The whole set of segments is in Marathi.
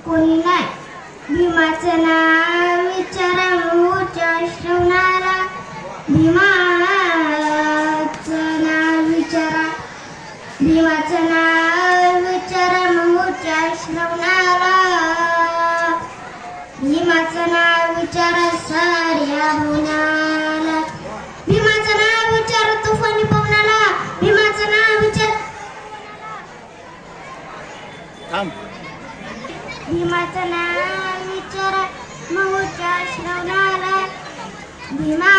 कोणी नाही. भीमाचं नाव विचारा मोठ्या श्रवणाला, भीमाचं नाव विचारा, भीमाचं नाव विचारा मोठ्या श्रवणाला, भीमाचं नाव विचारा साऱ्या भुवनाला, भीमाचं नाव विचारा तुफानी पवनाला, भीमाचं नाव विचार भीमाचं नाव विचारा मोठ्या श्रवणाला, भीमाचं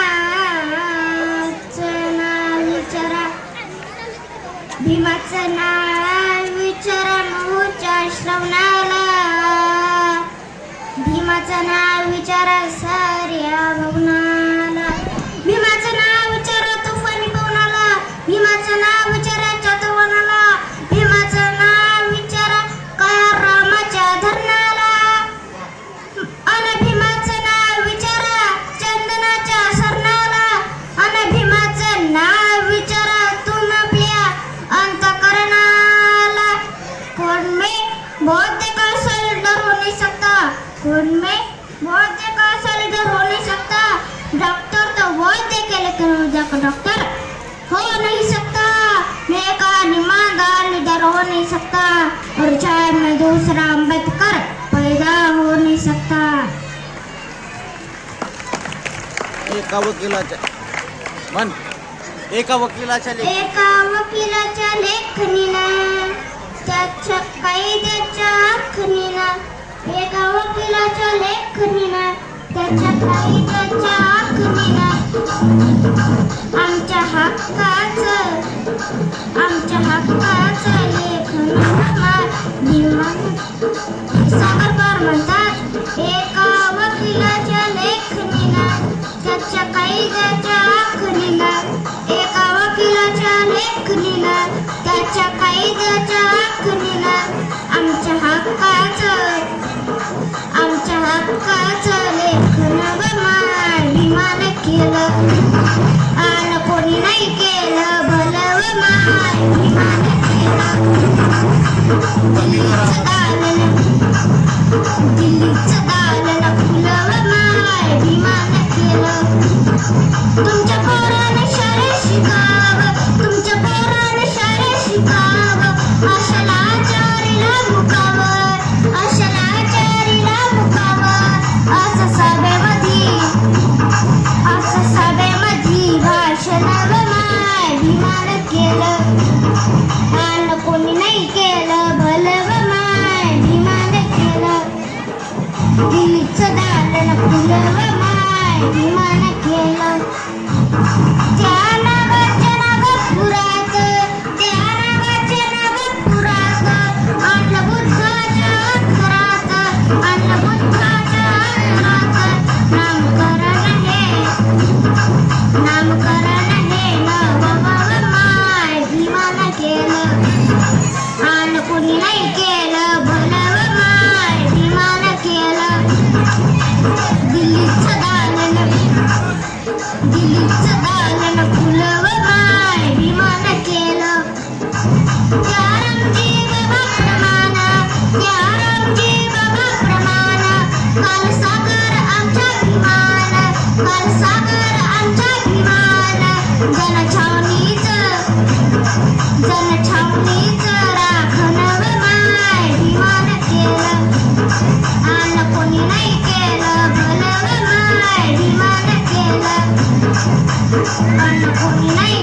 नाव विचारा, भीमाचं नाव विचारा मोठ्या श्रवणाला, भीमाचं नाव विचारा साऱ्या भुवनाला, भीमाचं नाव विचारा तुफानी पवनाला, भीमाचं नाव विचारा चातुर्वर्णाला, भीमाचं नाव विचारा काळ्या रामाच्या धरणाला, अन भीमाचं नाव विचारा चंदनाच्या सरणाला, अन भीमाचं नाव विचारा तुमल्या अंतःकरणाला. कोण में बौद्ध का सल डर हो नहीं सकता, कोण में बौद्ध का सल डर हो नहीं सकता, डॉक्टर तो वैद्य के लेकिन डॉक्टर हो नहीं सकता, नेकान ईमानदार लीडर हो नहीं सकता, और चाहे में दूसरा अम्बेडकर पैदा हो नहीं सकता. एका वकिलाच्या लेखणीनं त्याच्या कायद्याच्या आखणीनं, एका वकिलाच्या लेखणीनं त्याच्या कायद्याच्या आखणीनं आमच्या हक्काचं लेखन सावरकर म्हणतात. एका वकिलाच्या लेखणीनं त्याच्या कायद्याच्या आखणीनं, एका वकिलाच्या लेखणीनं त्याच्या कायद्याच्या आखणीनं आमच्या हक्काचं लेखन माय भीमानं केलं, आणि कोणी नाही केलं भलं माय भीमानं केलं. दिल्लीचं दालन फुलं माय भीमानं केलं. तुमच्या पोरानं शाळेत शिकावं, तुमच्या पोरानं शाळेत शिकावं, अशाला आचारीला मुकावं, अशाला आचारीला मुकावं, असं सभेमध्ये भाषण माय भीमानं केलं, आणि कोणी नाही केलं भलं माय भीमानं केलं. दिल्लीचं दालन फुलं माय भीमानं केलं. त्या नावाच्या नागपुरात, त्या नावाच्या नागपुरात आणलं बुद्धाच्या अक्षरात, आणलं बुद्धाच्या अक्षरात. नामकरण हे नवं माय भीमानं केलं, आणि कोणी नाही केलं भलं माय भीमानं केलं. दिल्लीचं दालन फुलं माय भीमानं केलं. त्या रामजी बाबा प्रमाण, त्या रामजी बाबा प्रमाण, काल सागर आमच्या भीमान, काल सागर आमच्या भीमान. जनछावणीचं राखण माय भीमानं केलं, आणि कोणी नाही केलं भलं माय भीमानं केलं, आणि कोणी नाही